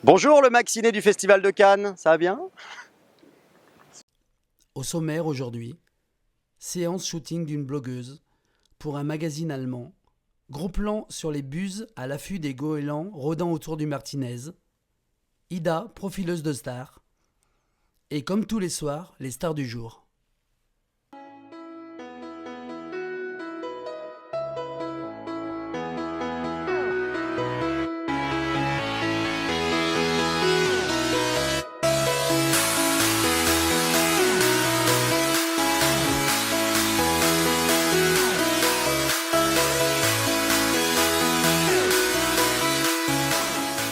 Bonjour le Maxiné du Festival de Cannes, ça va bien? Au sommaire aujourd'hui, séance shooting d'une blogueuse pour un magazine allemand, gros plan sur les buses à l'affût des goélands rôdant autour du Martinez, Ida, profileuse de stars, et comme tous les soirs, les stars du jour.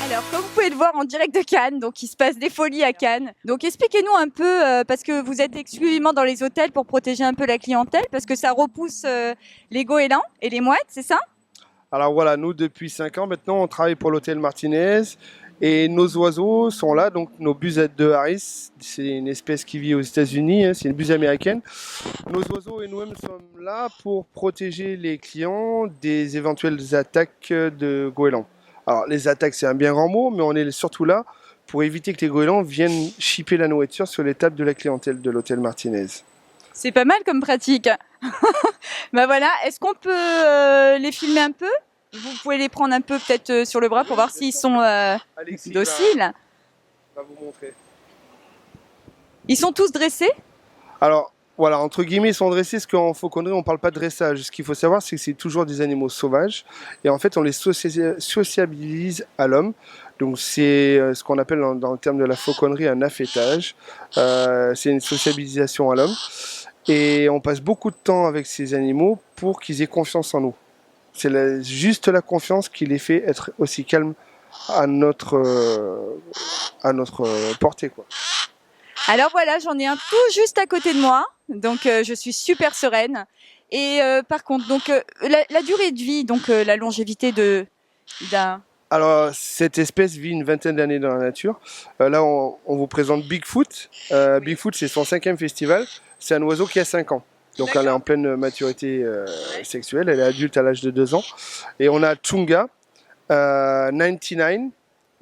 Alors, comme vous pouvez le voir en direct de Cannes, donc il se passe des folies à Cannes. Donc expliquez-nous un peu, parce que vous êtes exclusivement dans les hôtels pour protéger un peu la clientèle, parce que ça repousse les goélands et les mouettes, c'est ça? Alors voilà, nous depuis 5 ans maintenant, on travaille pour l'hôtel Martinez et nos oiseaux sont là, donc nos busettes de Harris, c'est une espèce qui vit aux États-Unis, c'est une buse américaine. Nos oiseaux et nous-mêmes sommes là pour protéger les clients des éventuelles attaques de goélands. Alors les attaques c'est un bien grand mot, mais on est surtout là pour éviter que les goélands viennent chipper la nourriture sur les tables de la clientèle de l'hôtel Martinez. C'est pas mal comme pratique. Bah voilà, est-ce qu'on peut les filmer un peu? Vous pouvez les prendre un peu peut-être sur le bras pour voir s'ils sont Alexis dociles. va vous montrer. Ils sont tous dressés? Alors, voilà, entre guillemets, ils sont dressés, parce qu'en fauconnerie, on ne parle pas de dressage. Ce qu'il faut savoir, c'est que c'est toujours des animaux sauvages. Et en fait, on les sociabilise à l'homme. Donc, c'est ce qu'on appelle dans le terme de la fauconnerie un affêtage. C'est une sociabilisation à l'homme. Et on passe beaucoup de temps avec ces animaux pour qu'ils aient confiance en nous. C'est juste la confiance qui les fait être aussi calmes à notre portée, quoi. Alors voilà, j'en ai un tout juste à côté de moi, donc je suis super sereine. Et par contre, donc la durée de vie, donc la longévité d'un... Alors, cette espèce vit une vingtaine d'années dans la nature. Là, on vous présente Bigfoot. Bigfoot, c'est son 5e festival. C'est un oiseau qui a 5 ans. Donc, elle est en pleine maturité sexuelle. Elle est adulte à l'âge de 2 ans. Et on a Chunga, 99,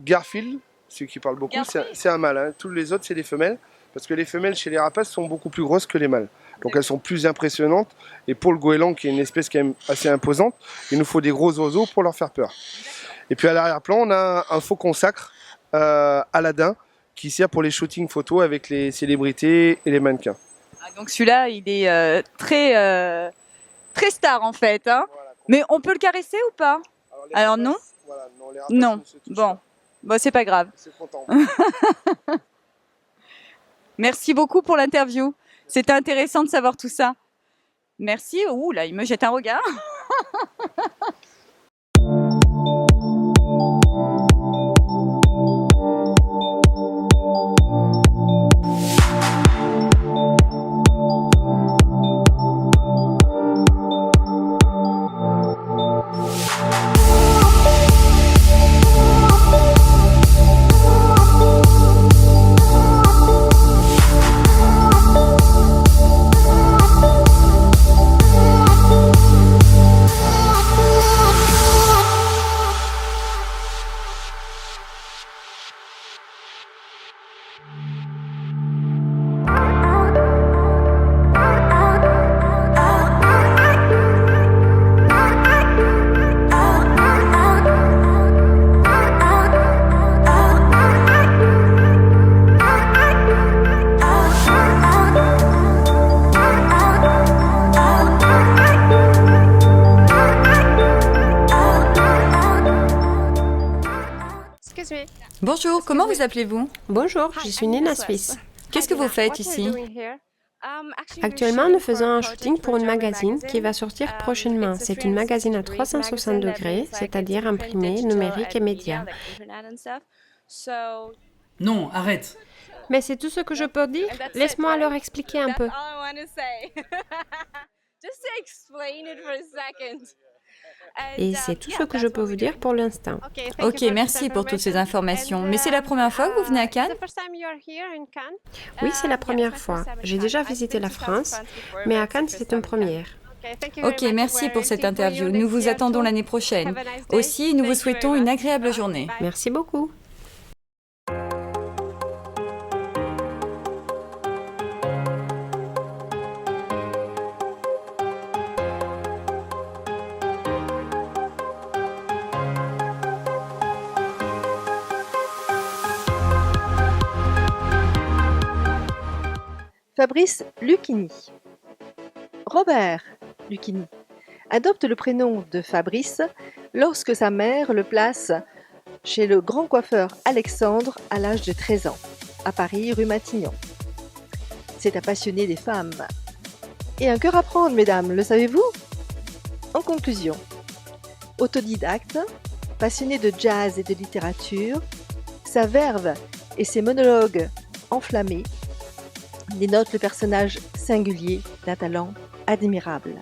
Garfield, celui qui parle beaucoup, c'est un mâle. Hein. Tous les autres, c'est des femelles. Parce que les femelles chez les rapaces sont beaucoup plus grosses que les mâles. Donc elles sont plus impressionnantes. Et pour le goéland, qui est une espèce quand même assez imposante, il nous faut des gros oiseaux pour leur faire peur. Et puis à l'arrière-plan, on a un faucon sacre, Aladdin, qui sert pour les shootings photos avec les célébrités et les mannequins. Ah, donc celui-là, il est très star en fait. Hein. Voilà. Mais on peut le caresser ou pas? Alors non? Voilà, non, les rapaces Non. ne se touchent Bon, pas. bon c'est pas grave. C'est content. Merci beaucoup pour l'interview. C'était intéressant de savoir tout ça. Merci. Ouh là, il me jette un regard. Bonjour, comment vous appelez-vous? Bonjour, je suis Nina Suisse. Qu'est-ce que vous faites ici? Actuellement, nous faisons un shooting pour une magazine qui va sortir prochainement. C'est une magazine à 360 degrés, c'est-à-dire imprimé, numérique et média. Non, arrête. Mais c'est tout ce que je peux dire. Laisse-moi alors expliquer un peu. Et c'est tout ce que je peux vous dire pour l'instant. Ok, merci pour toutes ces informations. Mais c'est la première fois que vous venez à Cannes? Oui, c'est la première fois. J'ai déjà visité la France, mais à Cannes, c'est une première. Ok, merci pour cette interview. Nous vous attendons l'année prochaine. Aussi, nous vous souhaitons une agréable journée. Merci beaucoup. Fabrice Lucchini. Robert Lucchini adopte le prénom de Fabrice lorsque sa mère le place chez le grand coiffeur Alexandre à l'âge de 13 ans, à Paris, rue Matignon. C'est un passionné des femmes. Et un cœur à prendre, mesdames, le savez-vous? En conclusion, autodidacte, passionné de jazz et de littérature, sa verve et ses monologues enflammés dénotent le personnage singulier d'un talent admirable.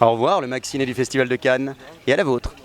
Au revoir, le Maxiné du Festival de Cannes, et à la vôtre.